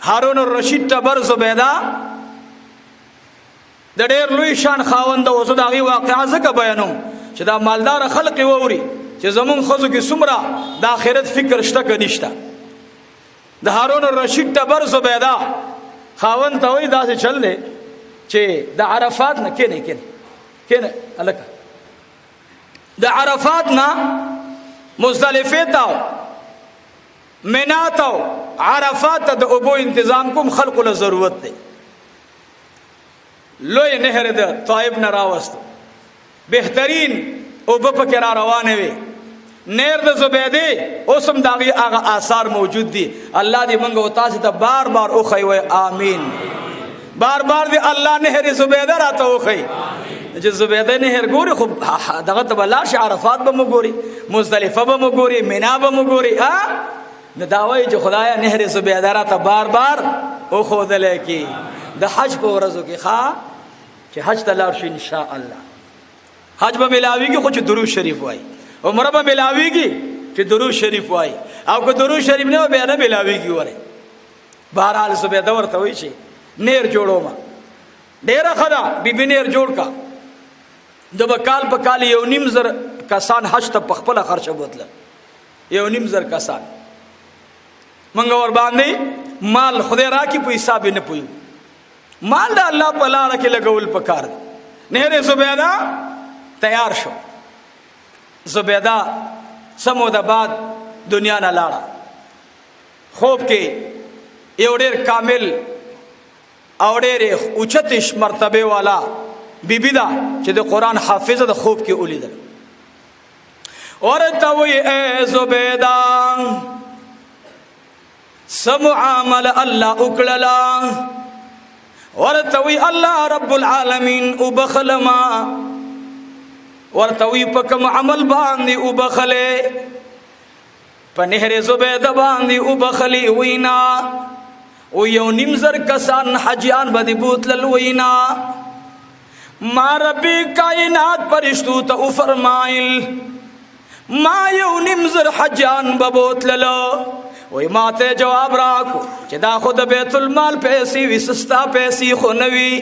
هارون الرشید ټبر زبیده د ډېر لوی شان خاوند او زه د هغې واقعه ځکه بیانوم چې دا مالداره خلق یې واوري چې زمونږ ښځو کې څومره د آخرت فکر شته که نشته. د هارون الرشید ټبر زبیده خاوند ته وایي داسې چل دی چې د عرفات نه کینې هلکه د عرفات نه مزدلفې ته منا ته عرفات ته د اوبو انتظام کوم خلقو له ضرورت دی. لوی نهر د طائب نه راوستو بهترین اوبه پکې را روانې وې. نهر د زبیدې اوس هم د هغې هغه آثار موجود دي. الله دې موږ او تاسې ته بار بار وښیي وایي آمین. بار بار دې الله نهر زبیده راته وښیي چې زبیده نهر ګوري خو دغه ته به لاړ شي عرفات به مو ګوري مزدلفه به مو ګوري منا به مو ګوري. نو دا وایي چې خدایه نهر زبیده راته بار بار وښودلی کي د حج په ورځو کې چې حج ته لاړ شي انشاءالله. حج به ملاویږي خو چې درود شریف وایي. عمره به ملاویږي چې درود شریف وایي او که درود شریف نه بیا نه ملاویږي. وره بهرحال زبیده ورته وایي چې نهر جوړومه ډېره ښه ده بیبي نهر جوړ کا. د به کال په کال 1.5 کسان حج ته په خپله خرچه بوتله 1.5 کسان. منګه ور باندې مال خدای راکړي په حساب یې نه پوهېږو. مال د الله په لاره کې لګول پکار دی. نهر زبیده تیار شو. زبیده څه موده بعد دنیا نه لاړه. خوب کې یو ډېر کامل او ډېرې اوچتې مرتبې والا بیبي ده چې د قرآن حافظه د خوب کې ولیدل. ورته وایي ای زبیده څه معامله الله وکړله. ورته وایي الله رب العالمین وبخلما. ورته وایي په کوم عمل باندې وبخلې؟ په نهر زبیده باندې وبخلې. وینا و 1.5 کسان حجیان به دې بوتلل. وینا ما ربی کائنات پرشتو ته وفرمایل ما 1.5 حجیان به بوتللو. وی ما ته جواب راکو چې دا خو د بیت المال پیسې وي سستا پیسې خو نه وي.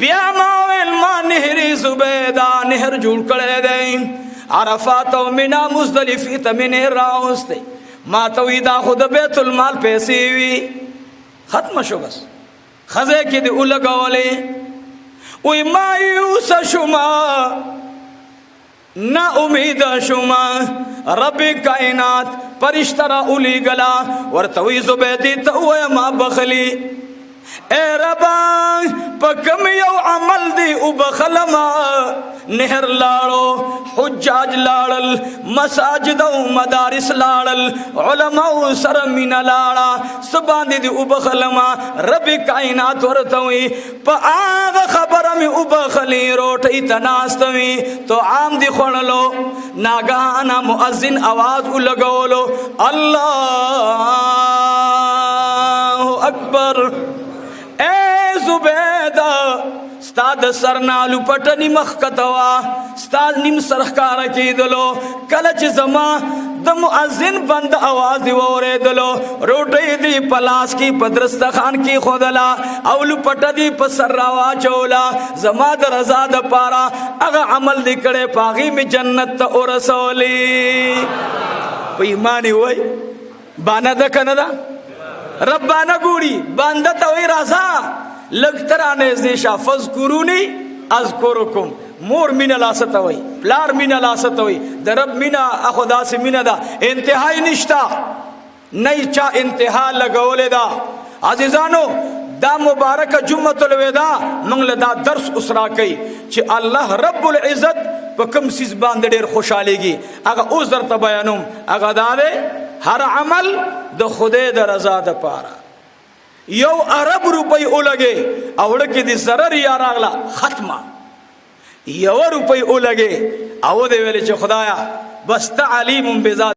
بیا ما ویل ما نهر زبیده نهر جوړ کړی دی عرفات او منا مزدلفې ته مې نهر راوستی. ما ته وی دا خو د بیت المال پیسې وي. ختمه شو بس ښځې کې دې ولګولې. وی مایوسه شومه نا امید شومه رب کائنات پرشتہ را اولیگلا. ورته وی زبیدې ته ووایه ما بخلی. اے ربا په کوم یو عمل دی وبخلما. نهر لاړو حجاج لاړل مساجد او مدارس لاړل علماء سره مینه لاړه څه باندې دی وبخلما. رب کائنات ورته وی په هغه خبره مې وبخلي روټۍ ته ناست وي تو عام دی خوړلو. ناګهانه مؤذن آواز ولګولو الله اکبر. اے زبیده ستا د سرنالو پټنی مخ کتوا ستا نیم سرخکاره کېدلو. کله چې زما د مؤذن بند آواز دی واورېدلو روټۍ دی په لاس کې په درستخان کې ښودله او لپټه دی په سر راواچوله. زما د رضا دپاره هغه عمل دی کړی په هغې مې جنت ته ورسولی. په ایمان یې وایي بانه ده که نه ده؟ ربانه ګوري بنده ته وایي راځه لږ ته رانږدې شه. فذکروني اذکرکم. مور مینه لاسه ته وایي پلار مینه لاسه ته وایي د رب مینه اخو داسې مینه ده انتهای نشته نه یې چا انتها لګولې ده. عزیزانو دا مبارکه جمعة الوداع موږ له دا درس اوس راکوي چې الله رب العزت په کوم څیز باندې ډېر خوشحالېږي. هغه اوس درته بیانوم. هغه دا دی هر عمل د خدای د رضا دپاره. 1 ارب روپۍ ولګې او وړه کې دې ضرر یا راغله ختمه. 1 روپۍ ولګې او دې ویلې چې خدایا بس ته علیم بذات